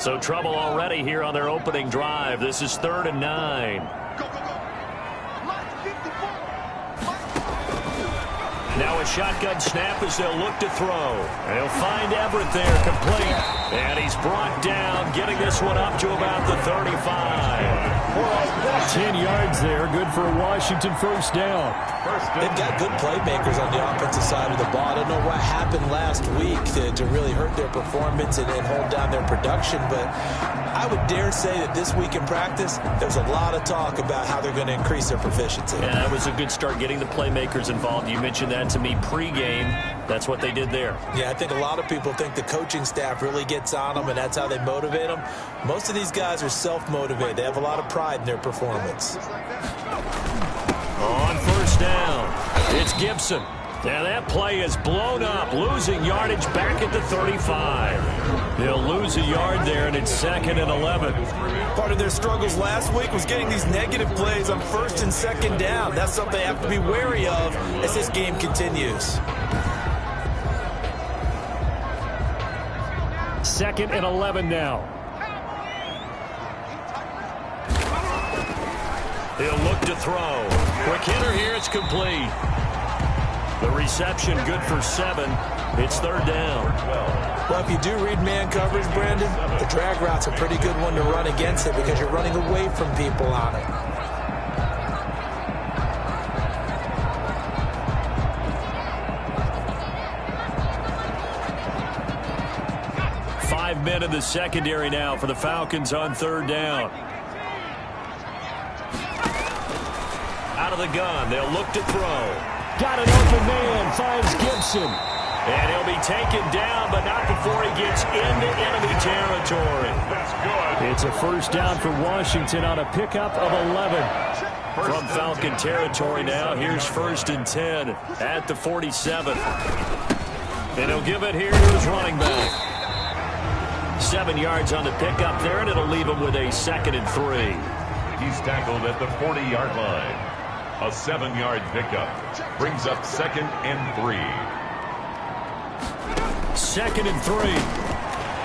So trouble already here on their opening drive. This is 3rd and 9. Now a shotgun snap as they'll look to throw. And he'll find Everett there, complete. And he's brought down, getting this one up to about the 35. 10 yards there, good for a Washington first down. They've got good playmakers on the offensive side of the ball. I don't know what happened last week to really hurt their performance and hold down their production, but I would dare say that this week in practice, there's a lot of talk about how they're going to increase their proficiency. Yeah, that was a good start getting the playmakers involved. You mentioned that to me pregame. That's what they did there. Yeah, I think a lot of people think the coaching staff really gets on them, and that's how they motivate them. Most of these guys are self-motivated. They have a lot of pride in their performance. On first down, it's Gibson. Now that play is blown up, losing yardage back at the 35. They'll lose a yard there, and it's 2nd and 11. Part of their struggles last week was getting these negative plays on 1st and 2nd down. That's something they have to be wary of as this game continues. 2nd and 11 now. He'll look to throw. Quick hitter here, it's complete. The reception good for 7. It's 3rd down. Well, if you do read man coverage, Brandon, the drag route's a pretty good one to run against it because you're running away from people on it. 5 men in the secondary now for the Falcons on 3rd down. Out of the gun, they'll look to throw. Got an open man, finds Gibson. And he'll be taken down, but not before he gets into enemy territory. That's good. It's a first down for Washington on a pickup of 11. From Falcon territory now, here's 1st and 10 at the 47. And he'll give it here to his running back. 7 yards on the pickup there, and it'll leave him with a 2nd and 3. He's tackled at the 40-yard line. A 7-yard pickup brings up 2nd and 3. 2nd and 3.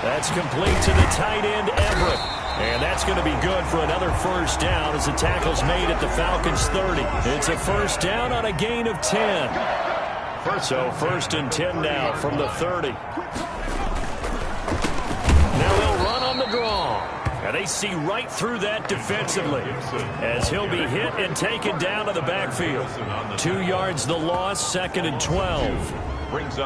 That's complete to the tight end, Everett. And that's going to be good for another first down as the tackle's made at the Falcons' 30. It's a first down on a gain of 10. So 1st and 10 now from the 30. Now they'll run on the draw. And they see right through that defensively as he'll be hit and taken down to the backfield. 2 yards the loss, 2nd and 12.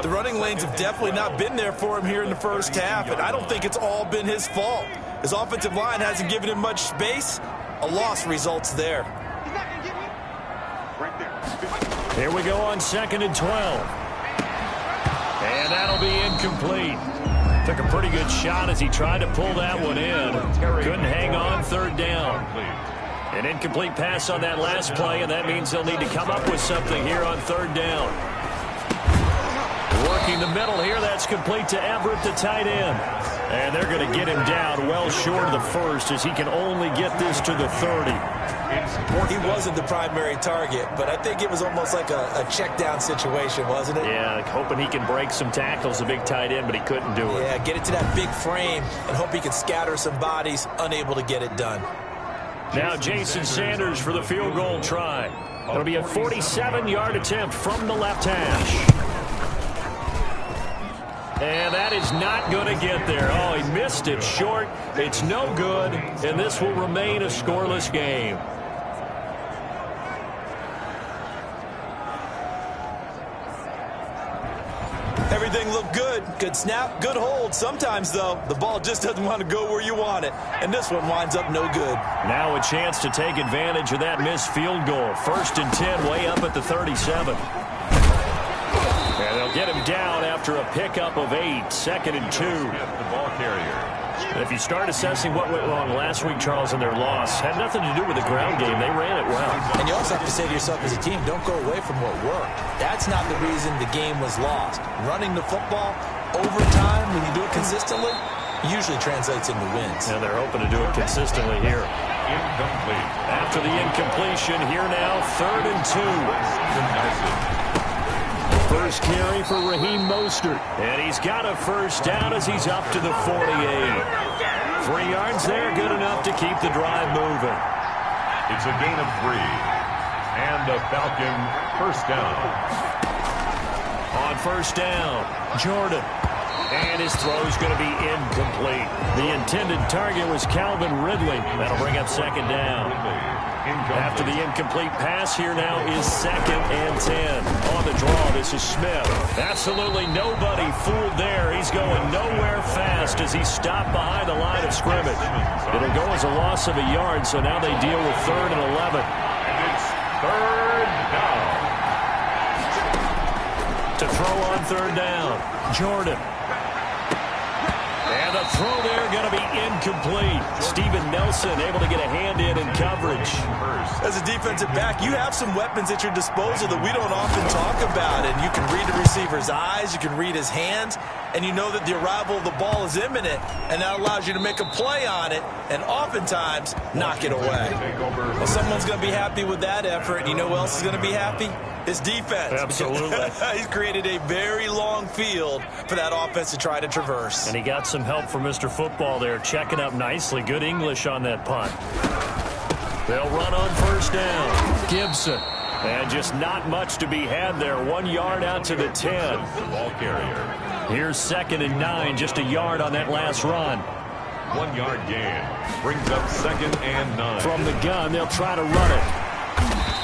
The running lanes have definitely not been there for him here in the first half, and I don't think it's all been his fault. His offensive line hasn't given him much space. A loss results there. Here we go on 2nd and 12. And that'll be incomplete. Took a pretty good shot as he tried to pull that one in. Couldn't hang on, 3rd down. An incomplete pass on that last play, and that means they'll need to come up with something here on 3rd down. Working the middle here, that's complete to Everett, the tight end. And they're going to get him down well short of the 1st as he can only get this to the 30. He wasn't the primary target, but I think it was almost like a check down situation, wasn't it? Yeah, hoping he can break some tackles, the big tight end, but he couldn't do it. Yeah, get it to that big frame and hope he can scatter some bodies, unable to get it done. Now Jason Sanders for the field goal try. It'll be a 47-yard attempt from the left hash. And that is not going to get there. Oh, he missed it short. It's no good, and this will remain a scoreless game. Everything looked good. Good snap, good hold. Sometimes, though, the ball just doesn't want to go where you want it. And this one winds up no good. Now a chance to take advantage of that missed field goal. 1st and 10 way up at the 37. And they'll get him down after a pickup of 8. 2nd and 2. The ball carrier. And if you start assessing what went wrong last week, Charles, in their loss, had nothing to do with the ground game. They ran it well. And you also have to say to yourself as a team, don't go away from what worked. That's not the reason the game was lost. Running the football over time, when you do it consistently, usually translates into wins. And they're hoping to do it consistently here. Incomplete. After the incompletion, here now, 3rd and 2. First carry for Raheem Mostert. And he's got a first down as he's up to the 48. 3 yards there, good enough to keep the drive moving. It's a gain of 3. And a Falcon first down. On first down, Jordan. And his throw is going to be incomplete. The intended target was Calvin Ridley. That'll bring up second down. After the incomplete pass, here now is 2nd and 10. On the draw, this is Smith. Absolutely nobody fooled there. He's going nowhere fast as he stopped behind the line of scrimmage. It'll go as a loss of a yard, so now they deal with 3rd and 11. And it's 3rd down. To throw on 3rd down, Jordan. And the throw there going to be incomplete. Steven Nelson able to get a hand in coverage. As a defensive back, you have some weapons at your disposal that we don't often talk about. And you can read the receiver's eyes, you can read his hands, and you know that the arrival of the ball is imminent, and that allows you to make a play on it and oftentimes knock it away. Well, someone's going to be happy with that effort, and you know who else is going to be happy? His defense. Absolutely. He's created a very long field for that offense to try to traverse. And he got some help from Mr. Football there, checking up nicely. Good English on that punt. They'll run on first down. Gibson. And just not much to be had there. 1 yard out to the 10. Ball carrier. Here's 2nd and 9, just a yard on that last run. 1 yard gain. Brings up 2nd and 9. From the gun, they'll try to run it.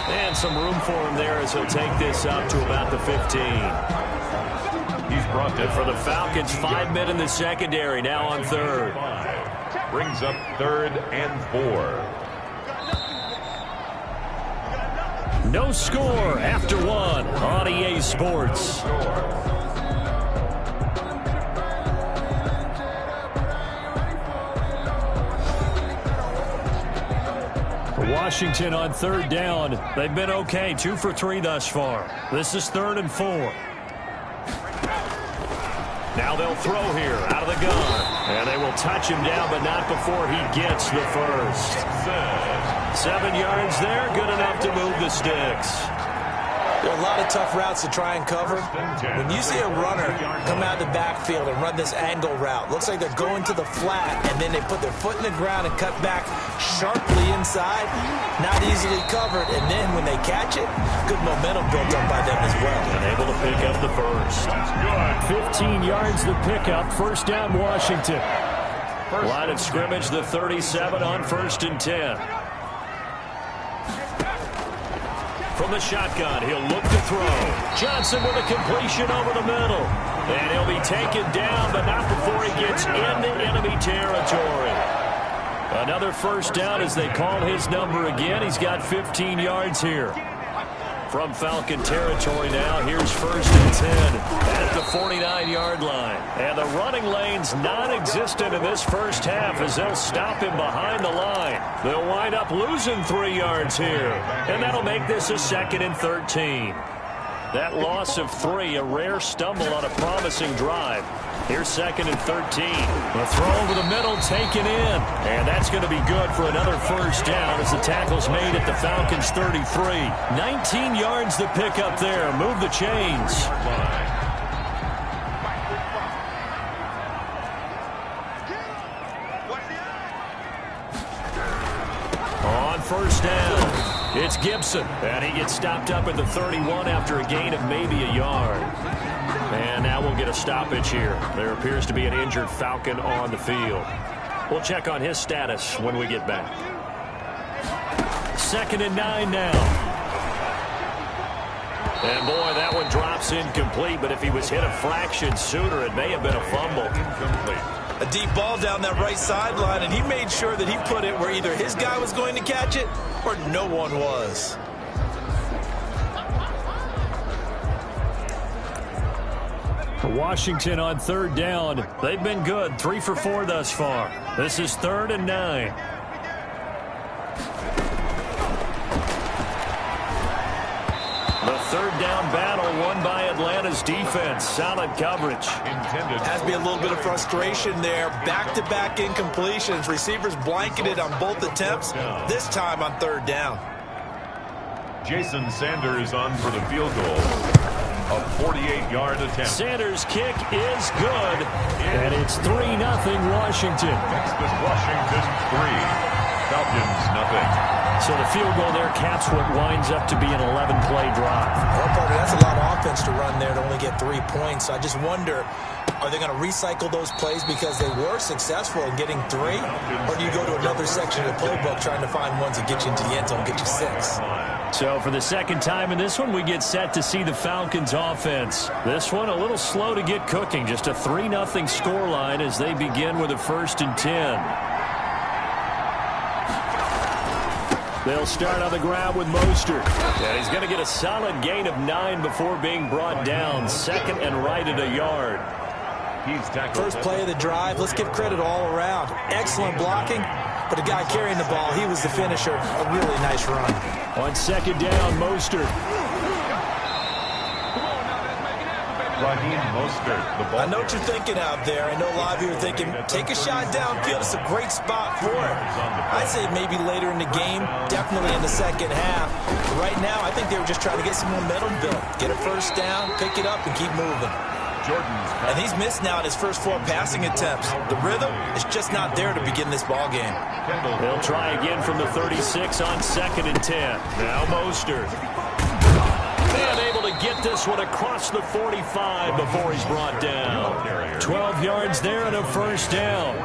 And some room for him there as he'll take this up to about the 15. He's brought And for the Falcons, 5 men in the secondary, now on 3rd. Brings up 3rd and 4. No score after 1 on EA Sports. Washington on 3rd down. They've been okay, 2 for 3 thus far. This is 3rd and 4. Now they'll throw here out of the gun. And they will touch him down, but not before he gets the first. 7 yards there, good enough to move the sticks. There are a lot of tough routes to try and cover. When you see a runner come out of the backfield and run this angle route, looks like they're going to the flat, and then they put their foot in the ground and cut back sharply inside, not easily covered, and then when they catch it, good momentum built up by them as well. And able to pick up the first. 15 yards the pickup, first down Washington. Line of scrimmage, the 37 on 1st and 10. From the shotgun, he'll look to throw. Johnson with a completion over the middle. And he'll be taken down, but not before he gets into enemy territory. Another first down as they call his number again. He's got 15 yards here. From Falcon territory now, here's 1st and 10 at the 49-yard line. And the running lane's non-existent in this first half as they'll stop him behind the line. They'll wind up losing 3 yards here. And that'll make this a 2nd and 13. That loss of 3, a rare stumble on a promising drive. Here's 2nd and 13. The throw over the middle taken in. And that's going to be good for another first down as the tackle's made at the Falcons' 33. 19 yards to pick up there. Move the chains. On first down. It's Gibson, and he gets stopped up at the 31 after a gain of maybe a yard. And now we'll get a stoppage here. There appears to be an injured Falcon on the field. We'll check on his status when we get back. 2nd and 9 now. And boy, that one drops incomplete, but if he was hit a fraction sooner, it may have been a fumble. A deep ball down that right sideline, and he made sure that he put it where either his guy was going to catch it or no one was. Washington on 3rd down. They've been good, 3 for 4 thus far. This is 3rd and 9. The 3rd down battle won by Atlanta's defense. Solid coverage. Has to be a little bit of frustration there. Back-to-back incompletions. Receivers blanketed on both attempts, this time on 3rd down. Jason Sanders on for the field goal. A 48-yard attempt. Sanders' kick is good, and it's 3-0 Washington. Makes this Washington 3, Falcons nothing. So the field goal there caps what winds up to be an 11-play drive. Well, Parker, that's a lot of offense to run there to only get 3 points. So I just wonder, are they going to recycle those plays because they were successful in getting 3? Or do you go to another section of the playbook trying to find ones that get you into the end zone, get you 6? So for the second time in this one, we get set to see the Falcons offense. This one a little slow to get cooking. Just a 3-0 scoreline as they begin with a 1st and 10. They'll start on the ground with Mostert. And he's going to get a solid gain of 9 before being brought down. 2nd and right at a yard. He's tackled. First play of the drive. Let's give credit all around. Excellent blocking. But the guy carrying the ball, he was the finisher. A really nice run. On 2nd down, Mostert. I know what you're thinking out there. I know a lot of you are thinking, take a shot downfield. It's a great spot for it. I'd say maybe later in the game, definitely in the second half. But right now, I think they were just trying to get some momentum built. Get a first down, pick it up, and keep moving. And he's missed now in his first 4 passing attempts. The rhythm is just not there to begin this ball game. They'll try again from the 36 on 2nd and 10. Now Mostert. And able to get this one across the 45 before he's brought down. 12 yards there and a 1st down.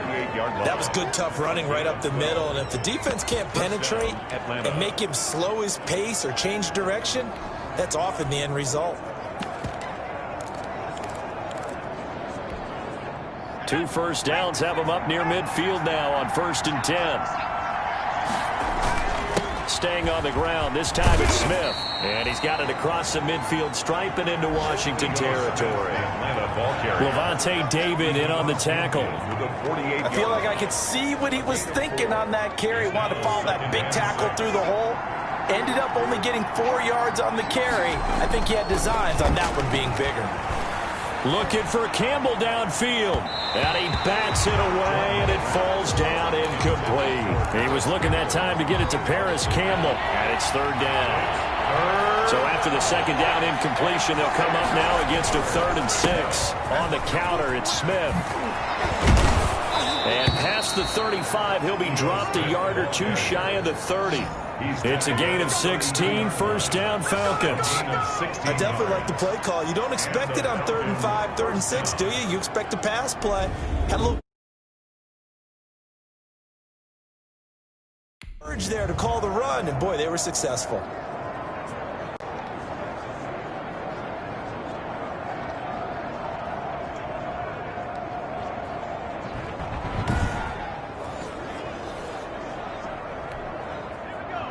That was good, tough running right up the middle. And if the defense can't penetrate and make him slow his pace or change direction, that's often the end result. 2 first downs have him up near midfield now on 1st and 10. Staying on the ground. This time it's Smith. And he's got it across the midfield stripe and into Washington territory. Levante David in on the tackle. I feel like I could see what he was thinking on that carry. Wanted to follow that big tackle through the hole. Ended up only getting 4 yards on the carry. I think he had designs on that one being bigger. Looking for Campbell downfield. And he bats it away, and it falls down incomplete. He was looking that time to get it to Paris Campbell. And it's 3rd down. So after the 2nd down incompletion, they'll come up now against a 3rd and 6. On the counter, it's Smith. And past the 35, he'll be dropped a yard or 2 shy of the 30. It's a gain of 16, 1st down Falcons. I definitely like the play call. You don't expect it on 3rd and 5, 3rd and 6, do you? You expect a pass play. Had a little urge there to call the run, and boy, they were successful.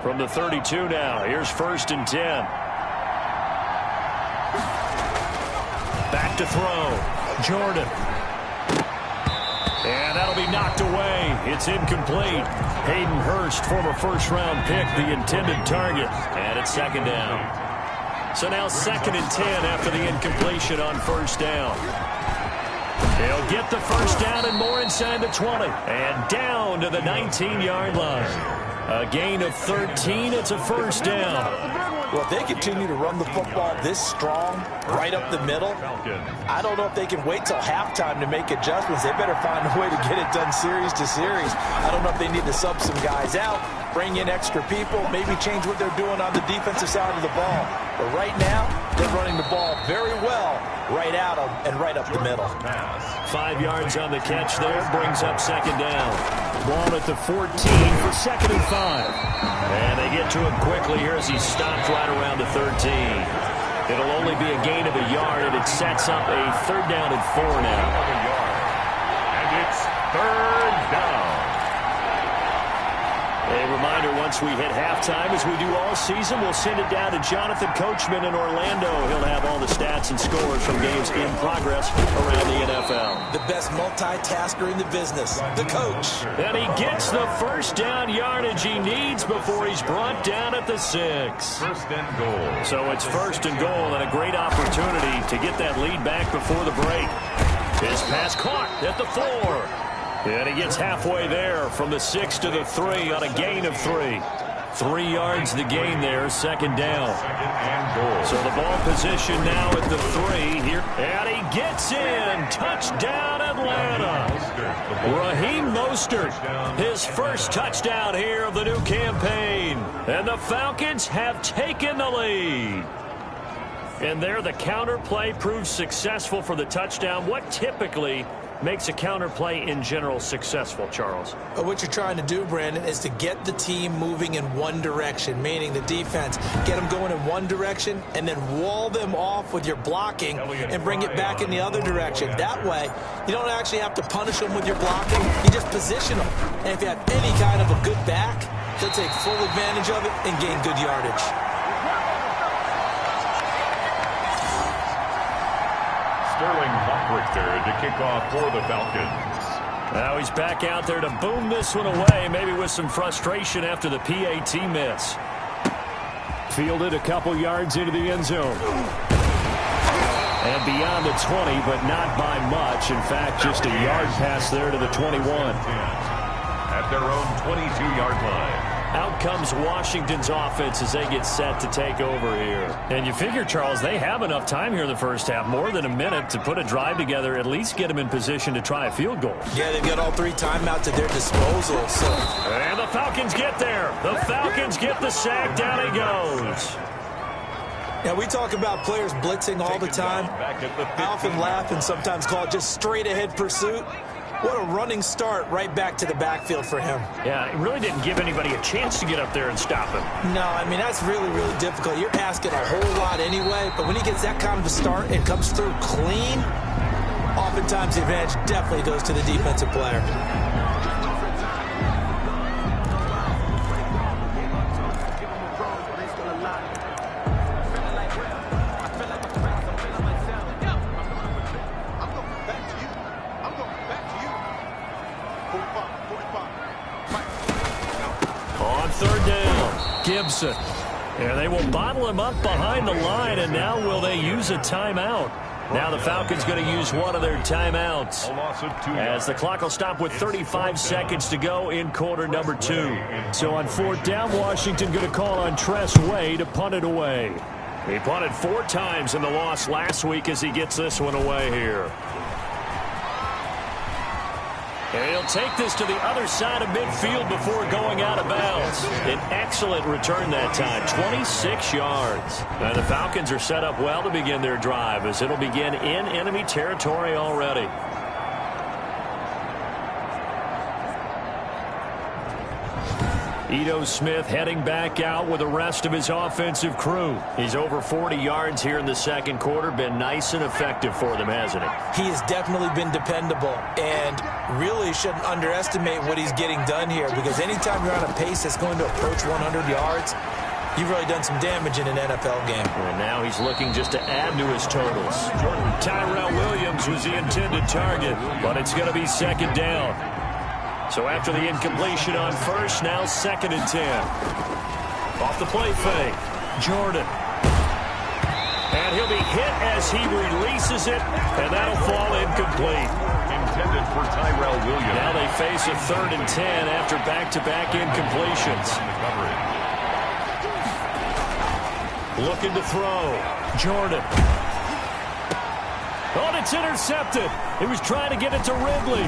From the 32 now, here's 1st and 10. Back to throw. Jordan. And that'll be knocked away. It's incomplete. Hayden Hurst, former 1st-round pick, the intended target. And it's 2nd down. So now 2nd and 10 after the incompletion on 1st down. He'll get the 1st down and more inside the 20. And down to the 19-yard line. A gain of 13. It's a 1st down. Well, if they continue to run the football this strong, right up the middle, I don't know if they can wait till halftime to make adjustments. They better find a way to get it done series to series. I don't know if they need to sub some guys out, bring in extra people, maybe change what they're doing on the defensive side of the ball. But right now, they're running the ball very well right out of and right up the middle. 5 yards on the catch there, brings up 2nd down. Ball at the 14 for 2nd and 5. And they get to him quickly here as he's stopped right around the 13. It'll only be a gain of a yard, and it sets up a 3rd down and 4 now. And it's 3rd down. A reminder, once we hit halftime, as we do all season, we'll send it down to Jonathan Coachman in Orlando. He'll have all the stats and scores from games in progress around the NFL. The best multitasker in the business, the coach. And he gets the 1st down yardage he needs before he's brought down at the 6. 1st and goal. So it's 1st and goal, and a great opportunity to get that lead back before the break. His pass caught at the 4. And he gets halfway there from the 6 to the 3 on a gain of 3. 3 yards the gain there, second down. Second and goal. So the ball position now at the 3 here. And he gets in. Touchdown, Atlanta. Raheem Mostert, his first touchdown here of the new campaign. And the Falcons have taken the lead. And there the counter play proves successful for the touchdown. What typically makes a counter play in general successful, Charles? What you're trying to do, Brandon, is to get the team moving in one direction, meaning the defense. Get them going in one direction and then wall them off with your blocking and bring it back in the other direction. That way, you don't actually have to punish them with your blocking. You just position them. And if you have any kind of a good back, they'll take full advantage of it and gain good yardage. Sterling Hoffrichter to kick off for the Falcons. Now he's back out there to boom this one away, maybe with some frustration after the PAT miss. Fielded a couple yards into the end zone. And beyond the 20, but not by much. In fact, just a yard pass there to the 21. At their own 22-yard line. Out comes Washington's offense as they get set to take over here. And you figure, Charles, they have enough time here in the first half, more than a minute, to put a drive together, at least get them in position to try a field goal. Yeah, they've got all 3 timeouts at their disposal. And the Falcons get there. The Falcons get the sack. Down he goes. Yeah, we talk about players blitzing all the time. I often laugh and sometimes call it just straight-ahead pursuit. What a running start right back to the backfield for him. Yeah, it really didn't give anybody a chance to get up there and stop him. No, I mean, that's really, really difficult. You're asking a whole lot anyway, but when he gets that kind of a start and comes through clean, oftentimes the advantage definitely goes to the defensive player. Gibson. And they will bottle him up behind the line, and now will they use a timeout? Now the Falcons going to use one of their timeouts as the clock will stop with 35 seconds to go in quarter number 2. So on 4th down, Washington going to call on Tress Way to punt it away. He punted 4 times in the loss last week as he gets this one away here. And he'll take this to the other side of midfield before going out of bounds. An excellent return that time, 26 yards. And the Falcons are set up well to begin their drive as it'll begin in enemy territory already. Ito Smith heading back out with the rest of his offensive crew. He's over 40 yards here in the second quarter. Been nice and effective for them, hasn't he? He has definitely been dependable and really shouldn't underestimate what he's getting done here, because anytime you're on a pace that's going to approach 100 yards, you've really done some damage in an NFL game. And now he's looking just to add to his totals. Tyrell Williams was the intended target, but it's going to be second down. So after the incompletion on first, now 2nd and 10. Off the play fake, Jordan. And he'll be hit as he releases it, and that'll fall incomplete. Intended for Tyrell Williams. Now they face a 3rd and 10 after back-to-back incompletions. Looking to throw, Jordan. Oh, and it's intercepted. He was trying to get it to Ridley.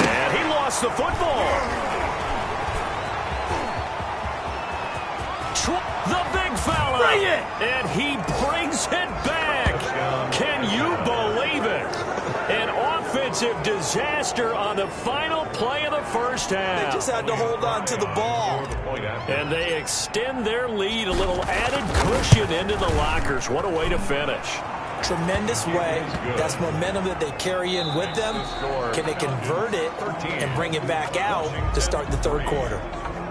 And he lost the football. The big fella. Bring it. And he brings it back. Can you believe it? An offensive disaster on the final play of the first half. They just had to hold on to the ball. And they extend their lead, a little added cushion into the lockers. What a way to finish. Tremendous way. That's momentum that they carry in with them. Can they convert it and bring it back out to start the third quarter?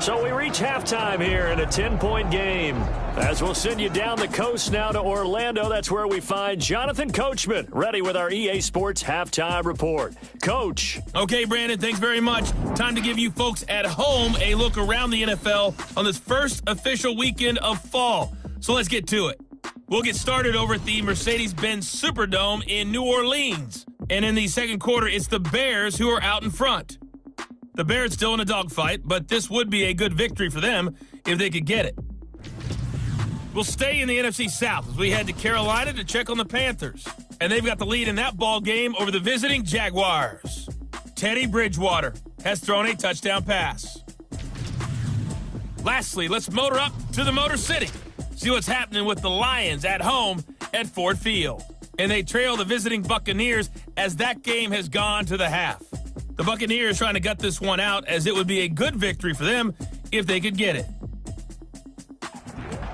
So we reach halftime here in a 10-point game. As we'll send you down the coast now to Orlando, that's where we find Jonathan Coachman, ready with our EA Sports Halftime Report. Coach. Okay, Brandon, thanks very much. Time to give you folks at home a look around the NFL on this first official weekend of fall. So let's get to it. We'll get started over at the Mercedes-Benz Superdome in New Orleans. And in the second quarter, it's the Bears who are out in front. The Bears still in a dogfight, but this would be a good victory for them if they could get it. We'll stay in the NFC South as we head to Carolina to check on the Panthers. And they've got the lead in that ball game over the visiting Jaguars. Teddy Bridgewater has thrown a touchdown pass. Lastly, let's motor up to the Motor City. See what's happening with the Lions at home at Ford Field. And they trail the visiting Buccaneers as that game has gone to the half. The Buccaneers trying to gut this one out as it would be a good victory for them if they could get it.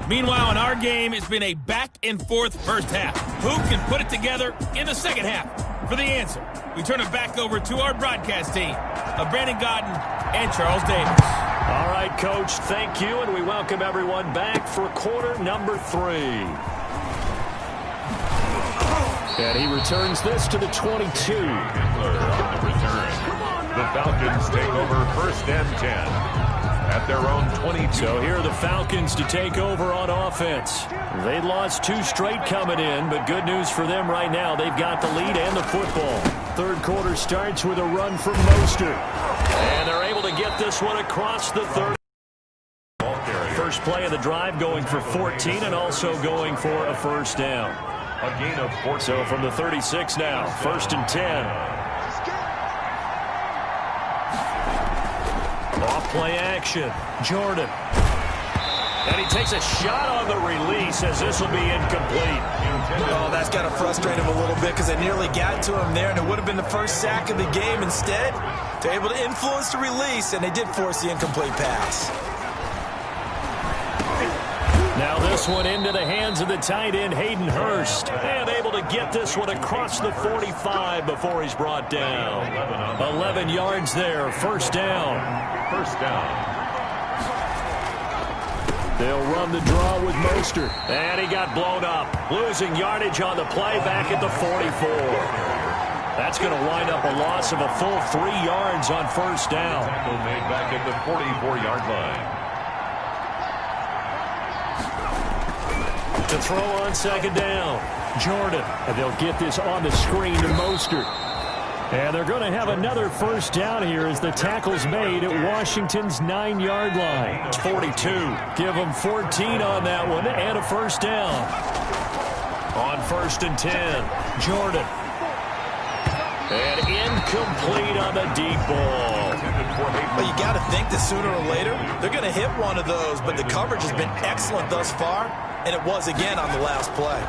Meanwhile, in our game, it's been a back-and-forth first half. Who can put it together in the second half? For the answer, we turn it back over to our broadcast team of Brandon Godden and Charles Davis. All right, Coach, thank you, and we welcome everyone back for quarter number 3. And he returns this to the 22. On the return. The Falcons take over first and 10. At their own 22. So here are the Falcons to take over on offense. They lost 2 straight coming in, but good news for them right now. They've got the lead and the football. Third quarter starts with a run from Mostert. And they're able to get this one across the 30. First play of the drive going for 14 and also going for a first down. A gain of 14. So from the 36 now, first and 10. Off-play action. Jordan. And he takes a shot on the release as this will be incomplete. Oh, that's got to frustrate him a little bit because they nearly got to him there, and it would have been the first sack of the game. Instead, they're able to influence the release, and they did force the incomplete pass. Now this one into the hands of the tight end, Hayden Hurst. And able to get this one across the 45 before he's brought down. 11 yards there, first down. First down. They'll run the draw with Mostert. And he got blown up. Losing yardage on the play back at the 44. That's going to wind up a loss of a full 3 yards on first down. Tackle made back at the 44-yard line. To throw on second down. Jordan. And they'll get this on the screen to Mostert. And they're going to have another first down here as the tackle's made at Washington's 9-yard line. It's 42. Give them 14 on that one and a first down. On first and 10, Jordan. And incomplete on the deep ball. Well, you got to think that sooner or later they're going to hit one of those, but the coverage has been excellent thus far, and it was again on the last play.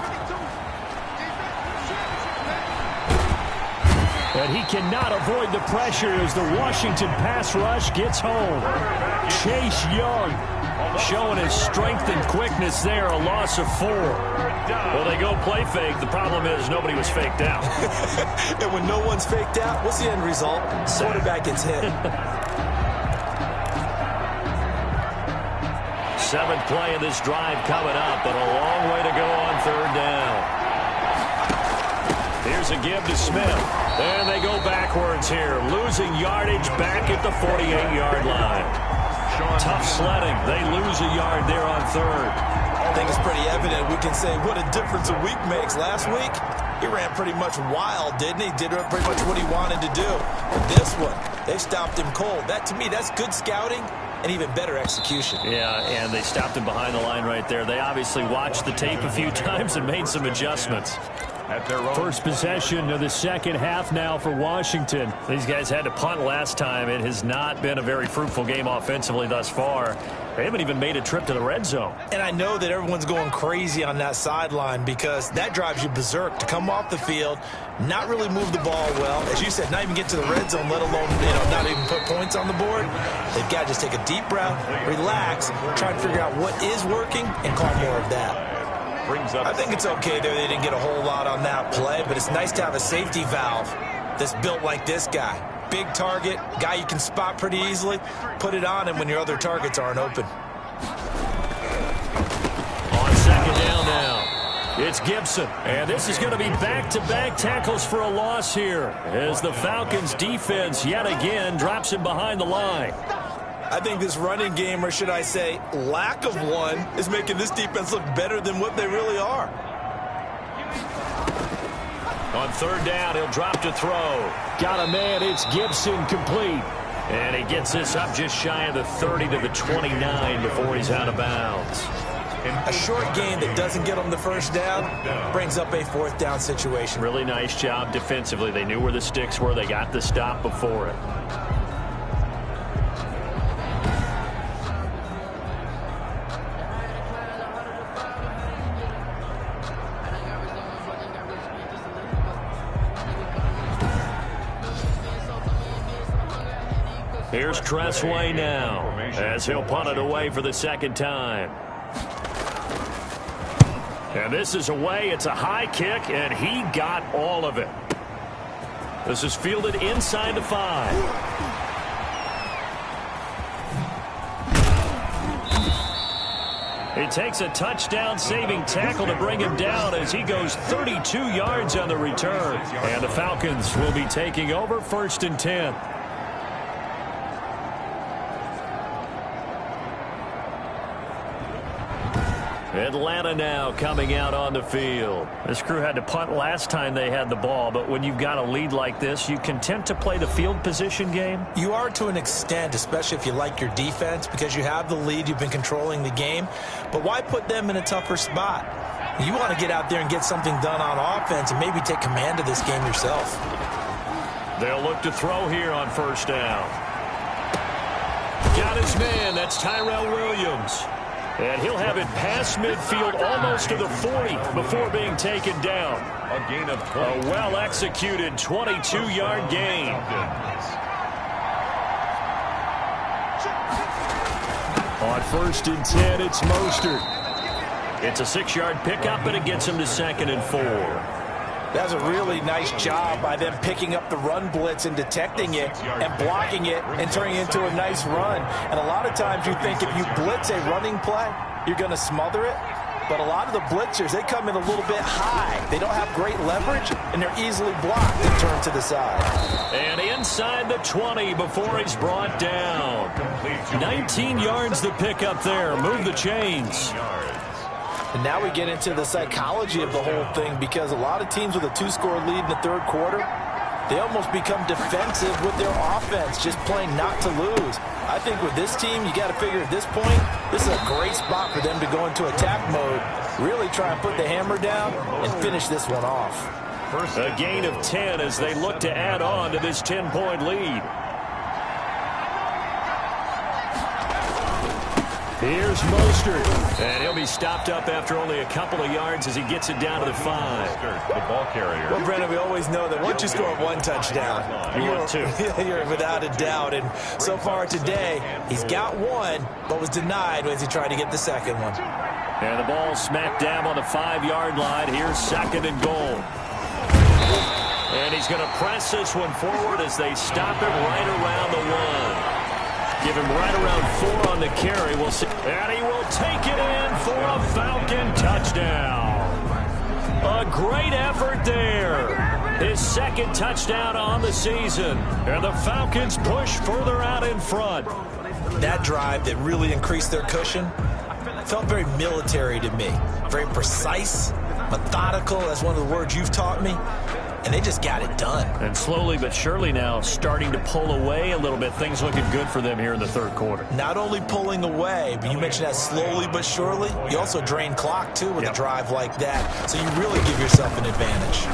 And he cannot avoid the pressure as the Washington pass rush gets home. Chase Young showing his strength and quickness there, a loss of 4. Well, they go play fake. The problem is nobody was faked out. And when no one's faked out, what's the end result? Quarterback gets hit. 7th play of this drive coming up, but a long way to go on third down. Here's a give to Smith. And they go backwards here, losing yardage back at the 48-yard line. Tough sledding. They lose a yard there on third. I think it's pretty evident. We can say what a difference a week makes. Last week, he ran pretty much wild, didn't he? Did pretty much what he wanted to do. But this one, they stopped him cold. That, to me, that's good scouting and even better execution. Yeah, and they stopped him behind the line right there. They obviously watched the tape a few times and made some adjustments. At their own First possession of the second half now for Washington. These guys had to punt last time. It has not been a very fruitful game offensively thus far. They haven't even made a trip to the red zone. And I know that everyone's going crazy on that sideline because that drives you berserk to come off the field, not really move the ball well. As you said, not even get to the red zone, let alone not even put points on the board. They've got to just take a deep breath, relax, try and figure out what is working, and call more of that. I think it's okay there. They didn't get a whole lot on that play, but it's nice to have a safety valve that's built like this guy. Big target, guy you can spot pretty easily. Put it on him when your other targets aren't open. On second down now, it's Gibson. And this is going to be back-to-back tackles for a loss here as the Falcons defense yet again drops him behind the line. I think this running game, or should I say lack of one, is making this defense look better than what they really are. On third down, he'll drop to throw. Got a man, it's Gibson complete. And he gets this up just shy of the 30 to the 29 before he's out of bounds. A short game that doesn't get them the first down brings up a fourth down situation. Really nice job defensively. They knew where the sticks were. They got the stop before it. Here's Tressway now as he'll punt it away for the second time. And this is away. It's a high kick, and he got all of it. This is fielded inside the 5. He takes a touchdown-saving tackle to bring him down as he goes 32 yards on the return. And the Falcons will be taking over 1st and 10. Atlanta now coming out on the field. This crew had to punt last time they had the ball, but when you've got a lead like this, you content to play the field position game? You are to an extent, especially if you like your defense, because you have the lead, you've been controlling the game. But why put them in a tougher spot? You want to get out there and get something done on offense and maybe take command of this game yourself. They'll look to throw here on 1st down. Got his man. That's Tyrell Williams. And he'll have it past midfield almost to the 40 before being taken down. A gain of 20. A well-executed 22-yard gain. On 1st and 10, it's Mostert. It's a 6-yard pickup, and it gets him to 2nd and 4. That's a really nice job by them picking up the run blitz and detecting it and blocking it and turning it into a nice run. And a lot of times you think if you blitz a running play, you're going to smother it. But a lot of the blitzers, they come in a little bit high. They don't have great leverage, and they're easily blocked and turned to the side. And inside the 20 before he's brought down. 19 yards the pickup there. Move the chains. And now we get into the psychology of the whole thing, because a lot of teams with a 2-score lead in the 3rd quarter, they almost become defensive with their offense, just playing not to lose. I think with this team, you got to figure at this point, this is a great spot for them to go into attack mode, really try and put the hammer down and finish this one off. A gain of 10 as they look to add on to this 10-point lead. Here's Mostert, and he'll be stopped up after only a couple of yards as he gets it down to the 5. The ball carrier. Well, Brennan, we always know that once you score 1 touchdown, you're without a doubt. And so far today, he's got 1, but was denied as he tried to get the 2nd one. And the ball smacked down on the 5-yard line. Here's 2nd and goal. And he's going to press this one forward as they stop him right around the 1. Give him right around 4 on the carry. We'll see. And he will take it in for a Falcon touchdown. A great effort there. His 2nd touchdown on the season. And the Falcons push further out in front. That drive that really increased their cushion felt very military to me. Very precise, methodical. That's one of the words you've taught me. And they just got it done. And slowly but surely now starting to pull away a little bit. Things looking good for them here in the 3rd quarter. Not only pulling away, but you mentioned that slowly but surely. You also drain clock, too, with a drive like that. So you really give yourself an advantage.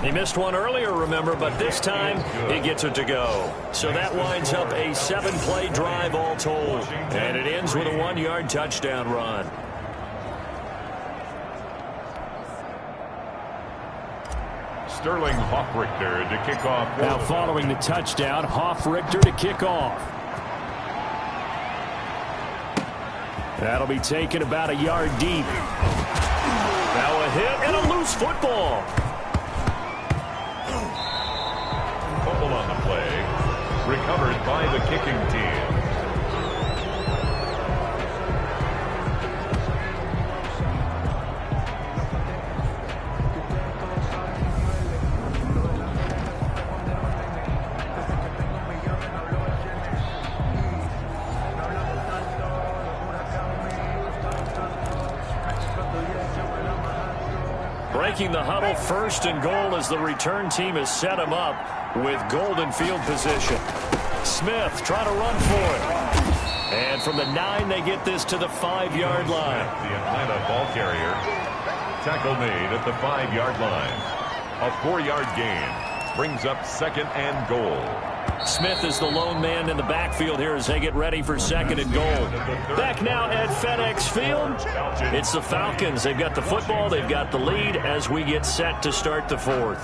He missed one earlier, remember, but this time he gets it to go. So that winds up a 7-play drive all told. And it ends with a 1-yard touchdown run. Sterling Hoffrichter to kick off. Now following the touchdown, Hoffrichter to kick off. That'll be taken about a yard deep. Now a hit and a loose football. Fumble on the play. Recovered by the kicking team. Breaking the huddle, 1st and goal as the return team has set him up with golden field position. Smith trying to run for it. And from the 9, they get this to the 5-yard line. The Atlanta ball carrier. Tackle made at the 5-yard line. A 4-yard gain brings up second and goal. Smith is the lone man in the backfield here as they get ready for second and goal. Back now at FedEx Field. It's the Falcons. They've got the football. They've got the lead as we get set to start the 4th.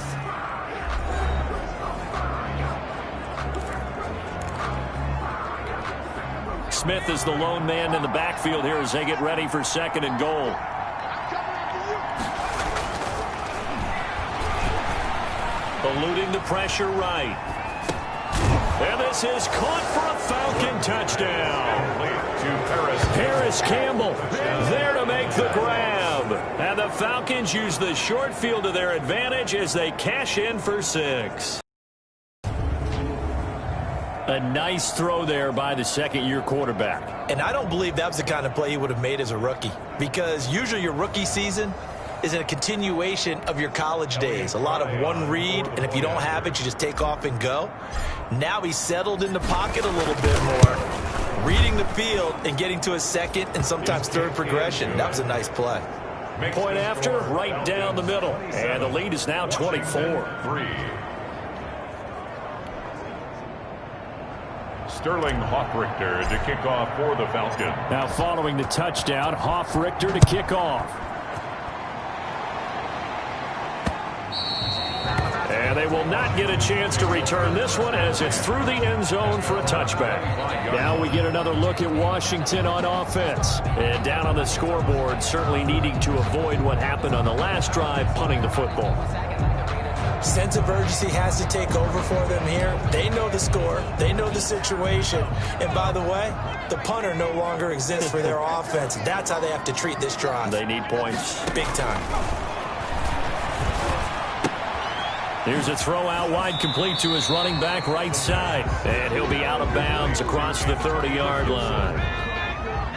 Smith is the lone man in the backfield here as they get ready for second and goal. Eluding the pressure right. And this is caught for a Falcon touchdown. Paris Campbell there to make the grab. And the Falcons use the short field to their advantage as they cash in for 6. A nice throw there by the second-year quarterback. And I don't believe that was the kind of play he would have made as a rookie, because usually your rookie season is a continuation of your college days. A lot of one read, and if you don't have it, you just take off and go. Now he's settled in the pocket a little bit more, reading the field and getting to his second and sometimes third progression. That was a nice play. Point after, right down the middle. And the lead is now 24. Sterling Hoffrichter to kick off for the Falcons. Now following the touchdown, Hoffrichter to kick off. And they will not get a chance to return this one as it's through the end zone for a touchback. Now we get another look at Washington on offense. And down on the scoreboard, certainly needing to avoid what happened on the last drive, punting the football. Sense of urgency has to take over for them here. They know the score. They know the situation. And by the way, the punter no longer exists for their offense. That's how they have to treat this drive. They need points. Big time. Here's a throw out wide, complete to his running back right side. And he'll be out of bounds across the 30-yard line.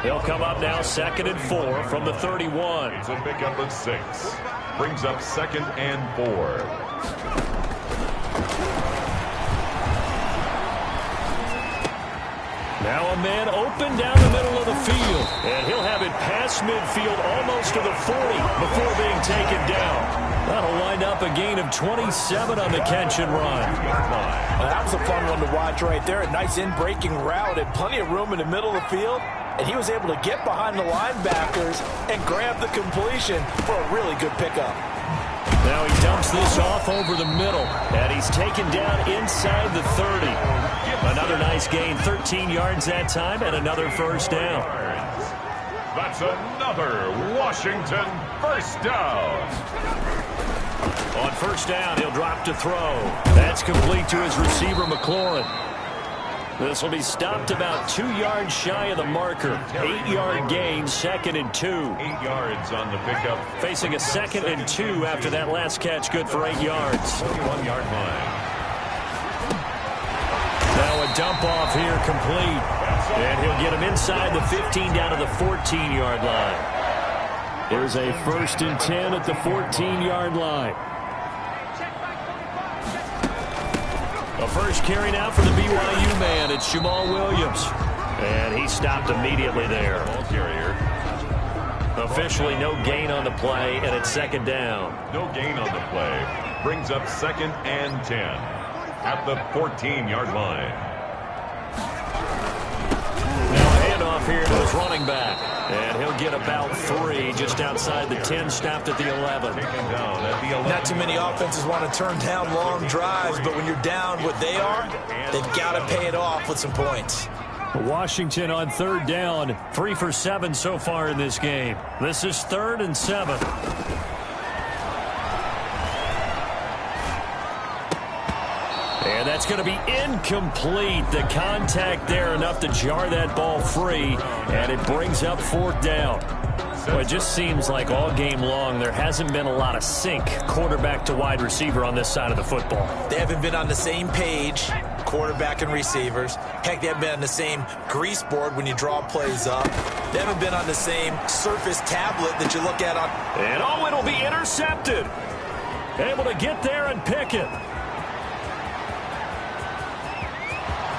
They'll come up now 2nd and 4 from the 31. It's a pickup of 6. Brings up 2nd and 4. Now a man open down the middle of the field. And he'll have it past midfield almost to the 40 before being taken down. That'll wind up a gain of 27 on the catch and run. Well, that was a fun one to watch right there. A nice in-breaking route and plenty of room in the middle of the field. And he was able to get behind the linebackers and grab the completion for a really good pickup. Now he dumps this off over the middle. And he's taken down inside the 30. Another nice gain, 13 yards that time, and another first down. That's another Washington first down. On first down, he'll drop to throw. That's complete to his receiver, McLaurin. This will be stopped about 2 yards shy of the marker. 8-yard gain, 2nd and 2. 8 yards on the pickup. Facing a 2nd and 2 after that last catch, good for 8 yards. 41-yard line. Now a dump off here, complete. And he'll get him inside the 15 down to the 14-yard line. There's a 1st and 10 at the 14-yard line. A first carry now for the BYU man. It's Jamal Williams. And he stopped immediately there. Ball carrier. Officially no gain on the play, and it's 2nd down. No gain on the play. Brings up 2nd and 10 at the 14-yard line. Now a handoff here to his running back. And he'll get about 3 just outside the 10, stopped at the 11. Taken down at the 11. Not too many offenses want to turn down long drives, but when you're down what they are, they've got to pay it off with some points. Washington on 3rd down, 3 for 7 so far in this game. This is 3rd and 7. And that's going to be incomplete. The contact there enough to jar that ball free, and it brings up 4th down. Well, it just seems like all game long there hasn't been a lot of sync quarterback to wide receiver on this side of the football. They haven't been on the same page, quarterback and receivers. Heck, they haven't been on the same grease board when you draw plays up. They haven't been on the same Surface tablet that you look at on. And oh, it'll be intercepted. Able to get there and pick it.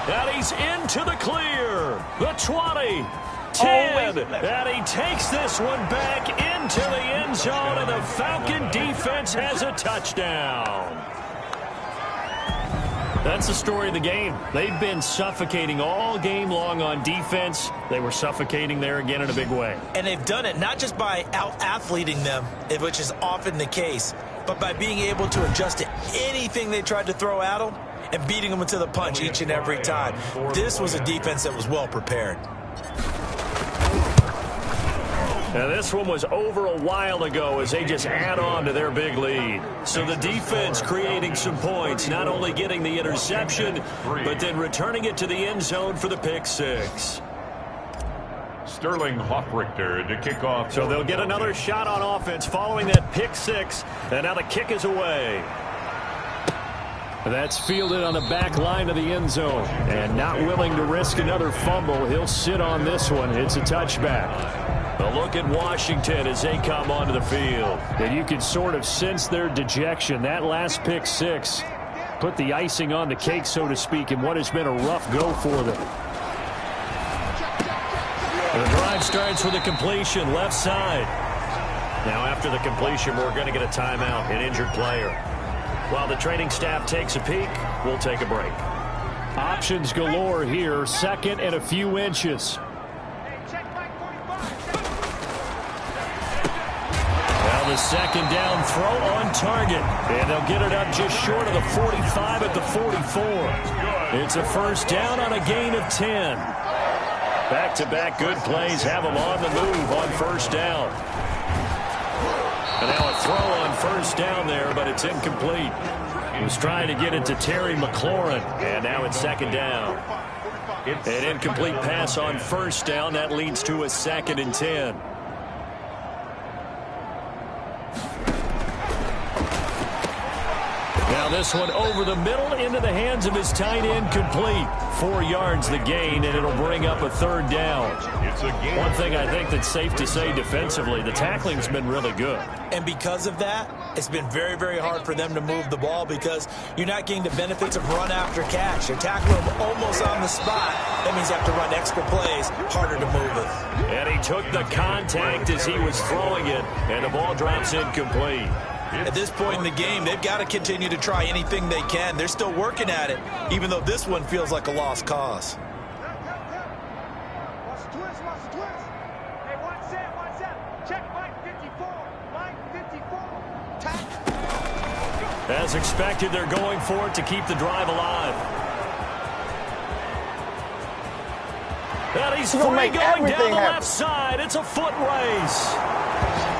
And he's into the clear. The 20. 10. And he takes this one back into the end zone, and the Falcon defense has a touchdown. That's the story of the game. They've been suffocating all game long on defense. They were suffocating there again in a big way. And they've done it not just by out-athleting them, which is often the case, but by being able to adjust to anything they tried to throw at them and beating them into the punch each and every time. This was a defense that was well prepared. Now, this one was over a while ago as they just add on to their big lead. So the defense creating some points, not only getting the interception, but then returning it to the end zone for the pick six. Sterling Hoffrichter to kick off. So they'll get another shot on offense following that pick six, and now the kick is away. That's fielded on the back line of the end zone, and not willing to risk another fumble. He'll sit on this one. It's a touchback. A look at Washington as they come onto the field. And you can sort of sense their dejection. That last pick six put the icing on the cake, so to speak, in what has been a rough go for them. The drive starts with a completion, left side. Now after the completion, we're going to get a timeout, an injured player. While the training staff takes a peek, we'll take a break. Options galore here, second and a few inches. The second down throw on target. And they'll get it up just short of the 45 at the 44. It's a first down on a gain of 10. Back-to-back good plays have them on the move on first down. And now a throw on first down there, but it's incomplete. He was trying to get it to Terry McLaurin. And now it's second down. An incomplete pass on first down. That leads to a 2nd and 10. Now this one over the middle into the hands of his tight end, complete. 4 yards the gain, and it'll bring up a third down. One thing I think that's safe to say defensively, the tackling's been really good. And because of that, it's been very, very hard for them to move the ball because you're not getting the benefits of run after catch. You're tackling them almost on the spot. That means you have to run extra plays, harder to move it. And he took the contact as he was throwing it, and the ball drops incomplete. At this point in the game, they've got to continue to try anything they can. They're still working at it, even though this one feels like a lost cause. As expected, they're going for it to keep the drive alive. And he's free going down the left side. It's a foot race.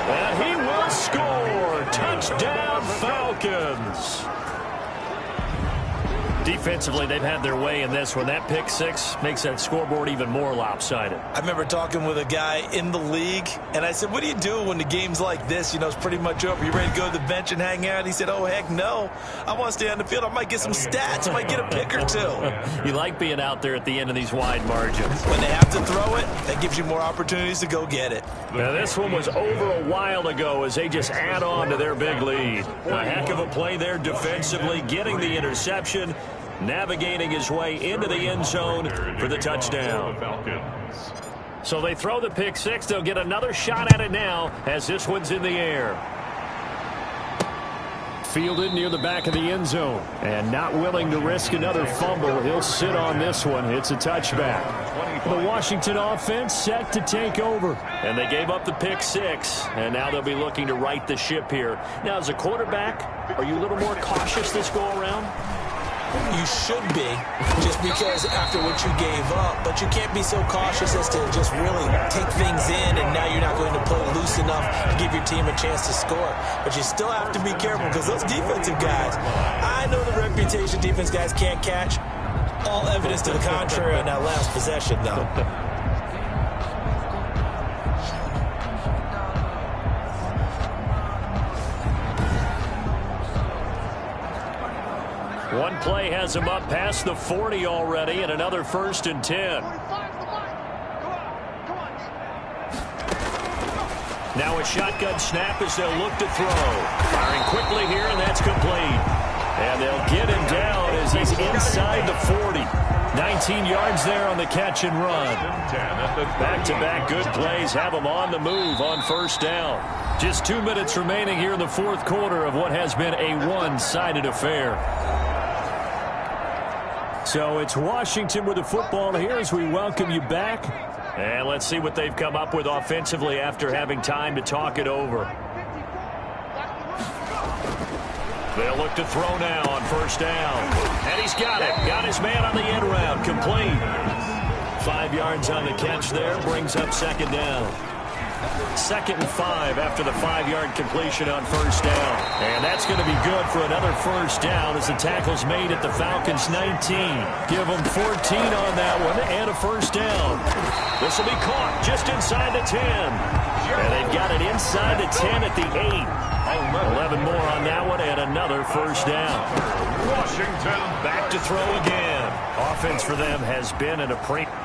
And he will score. Touchdown, Falcons. Defensively, they've had their way in this one. That pick six makes that scoreboard even more lopsided. I remember talking with a guy in the league, and I said, what do you do when the game's like this? You know, it's pretty much over. You ready to go to the bench and hang out? He said, oh, heck no. I want to stay on the field. I might get some stats. I might get a pick or two. You like being out there at the end of these wide margins. When they have to throw it, that gives you more opportunities to go get it. Now, this one was over a while ago as they just add on to their big lead. A heck of a play there defensively, getting the interception, navigating his way into the end zone for the touchdown. So they throw the pick six. They'll get another shot at it now as this one's in the air. Fielded near the back of the end zone. And not willing to risk another fumble. He'll sit on this one. It's a touchback. The Washington offense set to take over. And they gave up the pick six. And now they'll be looking to right the ship here. Now, as a quarterback, are you a little more cautious this go around? You should be, just because after what you gave up, but you can't be so cautious as to just really take things in, and now you're not going to play loose enough to give your team a chance to score. But you still have to be careful because those defensive guys, I know the reputation defense guys can't catch. All evidence to the contrary on that last possession, though. One play has him up past the 40 already, and another 1st and 10. Now a shotgun snap as they'll look to throw. Firing quickly here, and that's complete. And they'll get him down as he's inside the 40. 19 yards there on the catch and run. Back-to-back good plays have them on the move on first down. Just 2 minutes remaining here in the fourth quarter of what has been a one-sided affair. So it's Washington with the football here as we welcome you back. And let's see what they've come up with offensively after having time to talk it over. They'll look to throw now on first down. And he's got it. Got his man on the end round. Complete. 5 yards on the catch there. Brings up second down. 2nd and 5 after the 5-yard completion on first down. And that's going to be good for another first down as the tackle's made at the Falcons' 19. Give them 14 on that one and a first down. This will be caught just inside the 10. And they've got it inside the 10 at the 8. 11 more on that one and another first down. Washington back to throw again. Offense for them has been in a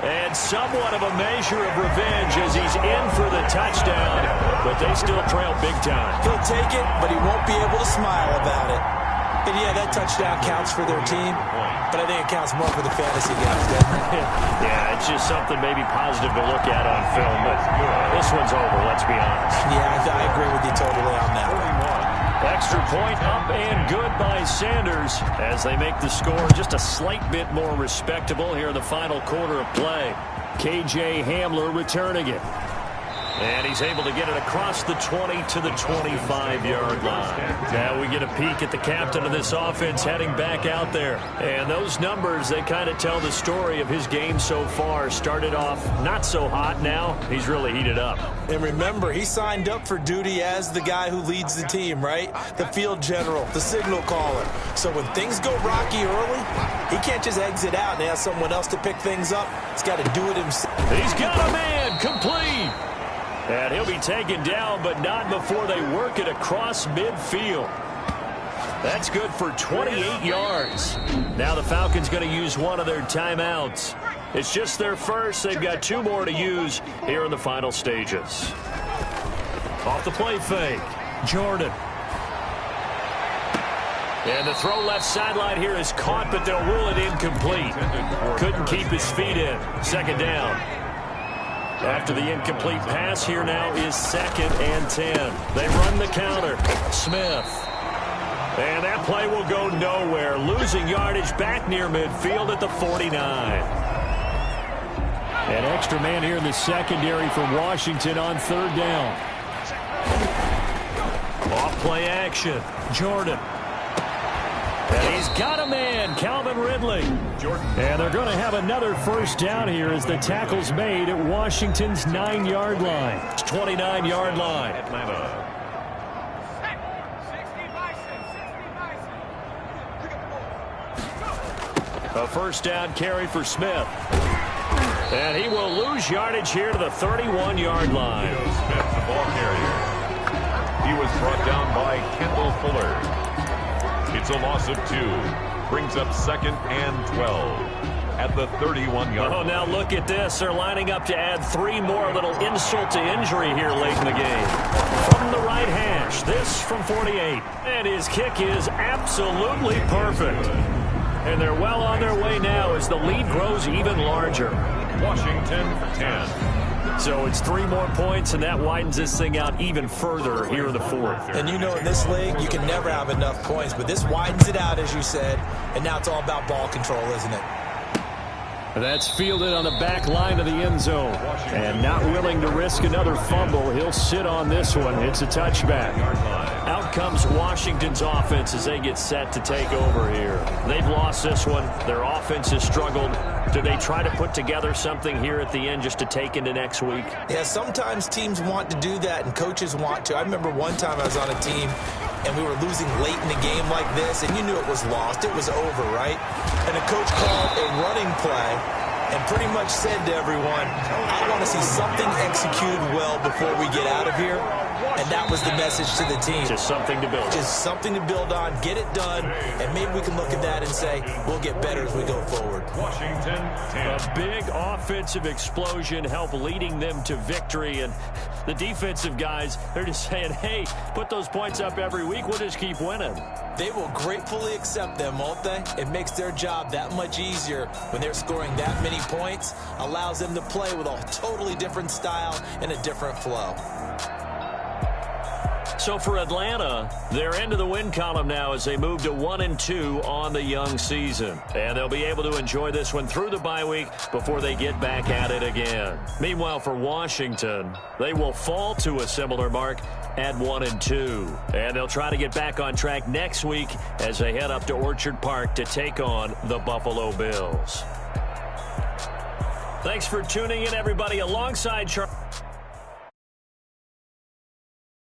and somewhat of a measure of revenge as he's in for the touchdown, but they still trail big time. He'll take it, but he won't be able to smile about it. And yeah, that touchdown counts for their team, but I think it counts more for the fantasy guys, doesn't it? Yeah, it's just something maybe positive to look at on film, but this one's over, let's be honest. Yeah, I agree with you totally on that one. Extra point up and good by Sanders as they make the score just a slight bit more respectable here in the final quarter of play. K.J. Hamler returning it. And he's able to get it across the 20 to the 25-yard line. Now we get a peek at the captain of this offense heading back out there. And those numbers, they kind of tell the story of his game so far. Started off not so hot. Now he's really heated up. And remember, he signed up for duty as the guy who leads the team, right? The field general, the signal caller. So when things go rocky early, he can't just exit out and ask someone else to pick things up. He's got to do it himself. He's got a man complete. And he'll be taken down, but not before they work it across midfield. That's good for 28 yards. Now the Falcons going to use one of their timeouts. It's just their first. They've got 2 more to use here in the final stages. Off the play fake. Jordan. And the throw left sideline here is caught, but they'll rule it incomplete. Couldn't keep his feet in. Second down. After the incomplete pass, here now is 2nd and 10. They run the counter. Smith. And that play will go nowhere. Losing yardage back near midfield at the 49. An extra man here in the secondary for Washington on third down. Off play action. Jordan. And he's got a man, Calvin Ridley. And they're going to have another first down here as the tackle's made at Washington's 9-yard line. 29-yard line. Atlanta. A first down carry for Smith. And he will lose yardage here to the 31-yard line. Smith, the ball carrier. He was brought down by Kendall Fuller. It's a loss of 2. Brings up 2nd and 12 at the 31-yard line. Oh, now look at this. They're lining up to add 3 more. Little insult to injury here late in the game. From the right hash, this from 48. And his kick is absolutely perfect. And they're well on their way now as the lead grows even larger. Washington 10. So it's 3 more points, and that widens this thing out even further here in the fourth. And you know, in this league, you can never have enough points, but this widens it out, as you said, and now it's all about ball control, isn't it? That's fielded on the back line of the end zone. And not willing to risk another fumble, he'll sit on this one. It's a touchback. Out comes Washington's offense as they get set to take over here. They've lost this one. Their offense has struggled. Do they try to put together something here at the end just to take into next week? Yeah, sometimes teams want to do that and coaches want to. I remember one time I was on a team and we were losing late in the game like this, and you knew it was lost. It was over, right? And the coach called a running play and pretty much said to everyone, I want to see something executed well before we get out of here. And that was the message to the team. Just something to build on. Just something to build on, get it done, and maybe we can look at that and say, we'll get better as we go forward. Washington 10. A big offensive explosion helped leading them to victory, and The defensive guys, they're just saying, hey, put those points up every week. We'll just keep winning. They will gratefully accept them, won't they? It makes their job that much easier when they're scoring that many points. Allows them to play with a totally different style and a different flow. So for Atlanta, they're into the win column now as they move to 1-2 on the young season. And they'll be able to enjoy this one through the bye week before they get back at it again. Meanwhile, for Washington, they will fall to a similar mark at 1-2. And they'll try to get back on track next week as they head up to Orchard Park to take on the Buffalo Bills. Thanks for tuning in, everybody, alongside Charlie.